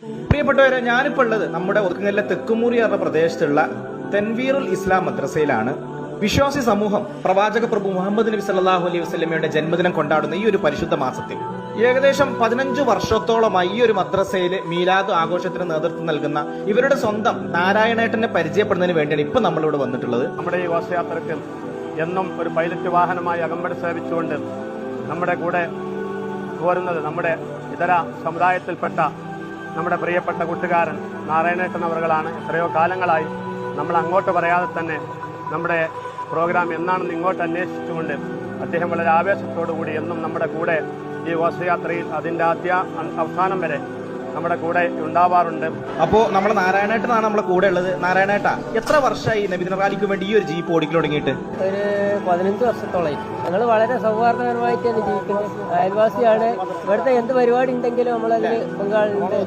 പ്രിയപ്പെട്ടവരെ, ഞാനിപ്പോൾ ഉള്ളത് നമ്മുടെ ഒതുങ്ങലിലെ തെക്കുമുറി എന്ന പ്രദേശത്തുള്ള തൻവീറുൽ ഇസ്ലാം മദ്രസയിലാണ്. വിശ്വാസി സമൂഹം പ്രവാചക പ്രഭു മുഹമ്മദ് നബി സല്ലല്ലാഹു അലൈഹി വസല്ലമയുടെ ജന്മദിനം കൊണ്ടാടുന്ന ഈ ഒരു പരിശുദ്ധ മാസത്തിൽ ഏകദേശം 15 വർഷത്തോളമായി ഈ ഒരു മദ്രസയിൽ മീലാദ് ആഘോഷത്തിന് നേതൃത്വം നൽകുന്ന ഇവരുടെ സ്വന്തം നാരായണേട്ടനെ പരിചയപ്പെടുന്നതിന് വേണ്ടിയാണ് ഇപ്പൊ നമ്മളിവിടെ വന്നിട്ടുള്ളത്. നമ്മുടെ ഈ ഘോഷയാത്രയ്ക്ക് എന്നും ഒരു പൈലറ്റ് വാഹനമായി അകമ്പടി സേവിച്ചുകൊണ്ട് നമ്മുടെ കൂടെ പോരുന്നത് നമ്മുടെ ഇതര സമുദായത്തിൽപ്പെട്ട നമ്മുടെ പ്രിയപ്പെട്ട കൂട്ടുകാരൻ നാരായണേട്ടൻ അവറുകളാണ്. എത്രയോ കാലങ്ങളായി നമ്മൾ അങ്ങോട്ട് പറയാതെ തന്നെ നമ്മുടെ പ്രോഗ്രാം എന്നാണെന്ന് ഇങ്ങോട്ട് അന്വേഷിച്ചുകൊണ്ട് അദ്ദേഹം വളരെ ആവേശത്തോടു കൂടി എന്നും നമ്മുടെ കൂടെ ഈ ഘോഷയാത്രയിൽ അതിൻ്റെ അവസാനം വരെ നമ്മുടെ കൂടെ ഉണ്ടാവാറുണ്ട്. അപ്പോൾ നമ്മുടെ നാരായണേട്ടനാണ് നമ്മളെ കൂടെ ഉള്ളത്. നാരായണേട്ട, എത്ര വർഷമായി നബിദിന റാലിക്ക് വേണ്ടി ഈ ഒരു ജീപ്പ് ഓടിക്കൽ തുടങ്ങിയിട്ട്? ഒരു 15 വർഷത്തോളമായി. ഞങ്ങൾ വളരെ സൗഹാർദ്ദപരമായിട്ടാണ് ജീവിക്കുന്നത്. അയൽവാസിയാണ്. ഇവിടുത്തെ എന്ത് പരിപാടി ഉണ്ടെങ്കിലും നമ്മളതിൽ പങ്കാളിണ്ട്.